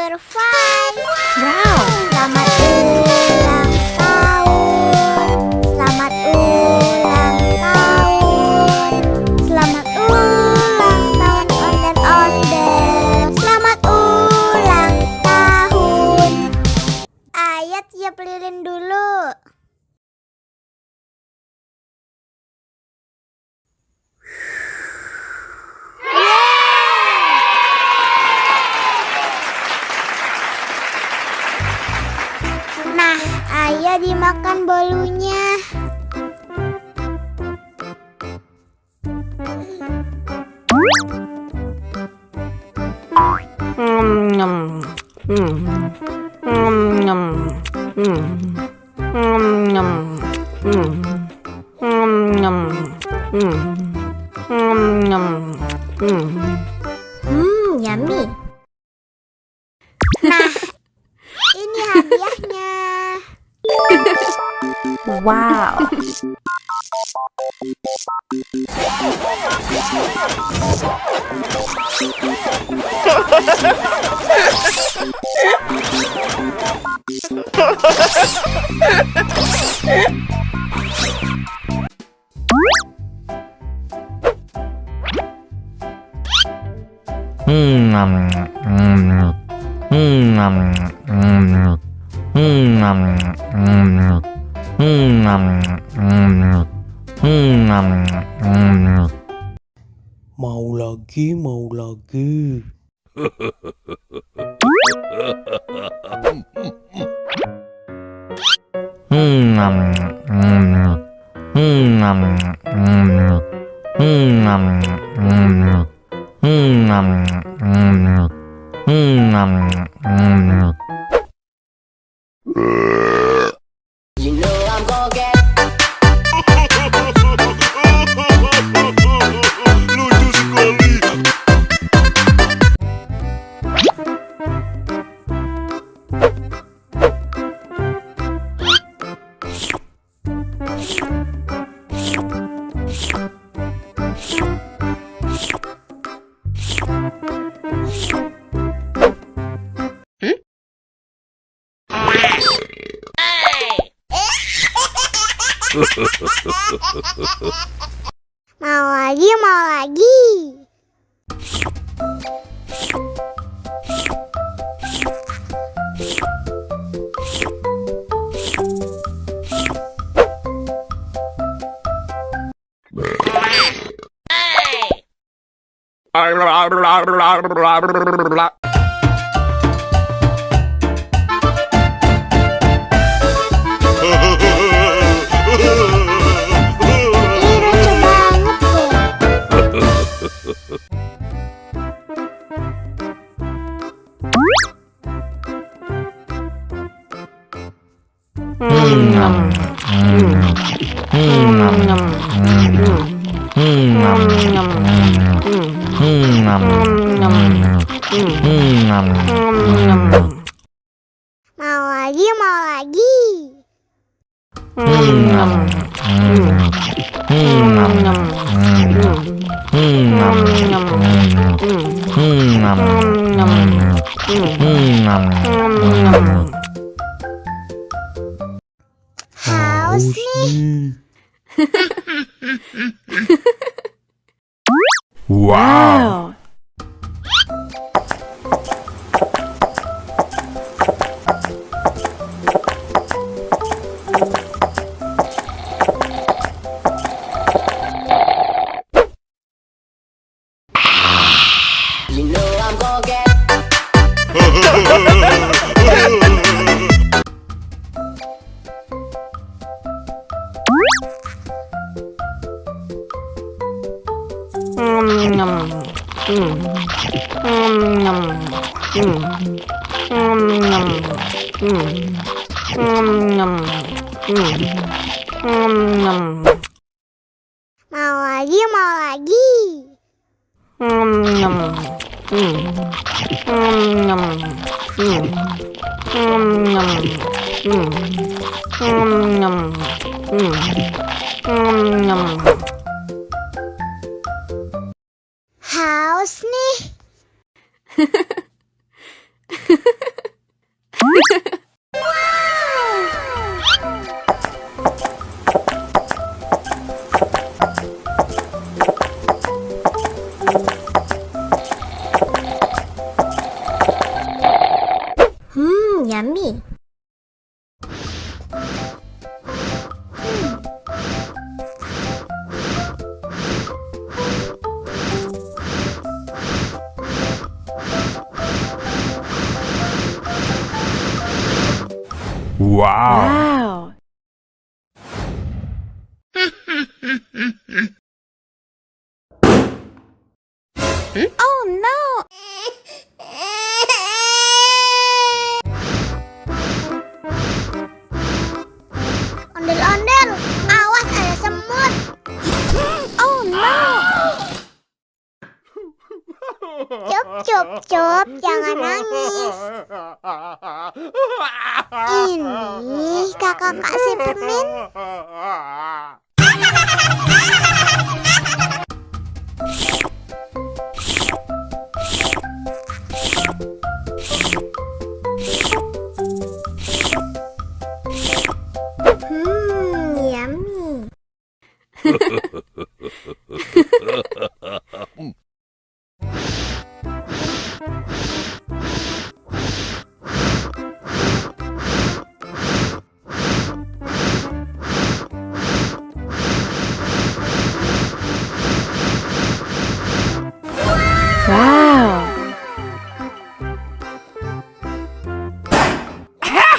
Number 5. Wow. Selamat ulang tahun. Selamat ulang tahun. Selamat ulang tahun Onden-Onden. Selamat ulang tahun. Ayat tiup lilin dulu. Nah, ayo dimakan bolunya. Yummy. Nah, ini hadiahnya. Wow. Mau lagi, mau lagi. You know I'm gonna get Lucu sekali. Mau lagi, mau lagi. Ih, lucu banget deh. Mau lagi, mau lagi. Haus nih. Wow. You know I'm gonna get Mau lagi, mau lagi. Haus nih. Wow. Oh no. Ondel-ondel, awas ada semut. Oh no. Cup, cup, cup, jangan nangis. Ini kakak kasih permen. Yummy. Wow.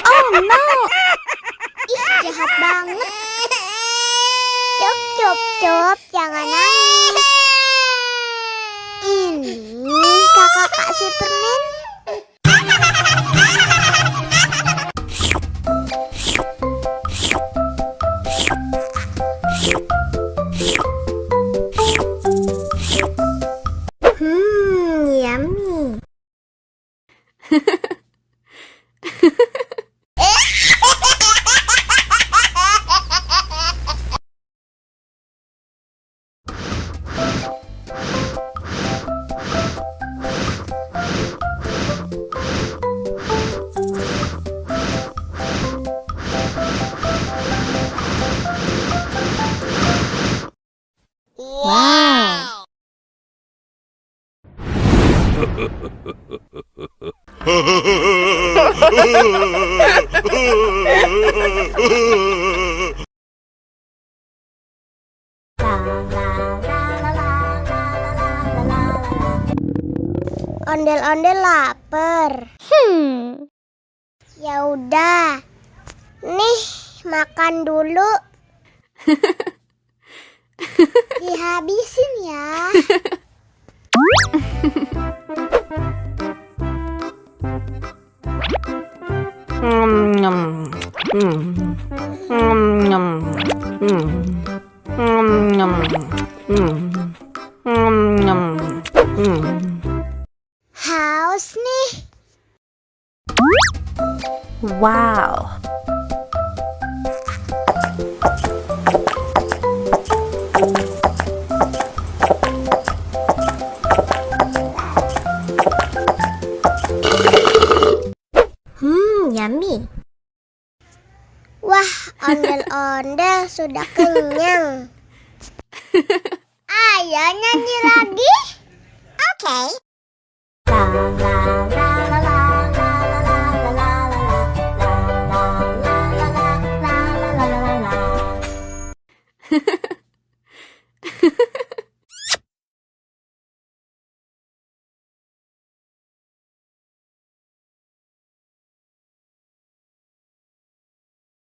Oh no. Ih, jahat banget. Cup, cup, cup, jangan nangis. Ini kakak kasih permen. Yummy. Wow. Ondel-ondel lapar. Ya udah. Nih, makan dulu. Dihabisin ya. Haus nih. Wow. Yummy. Wah, ondel-ondel sudah kenyang.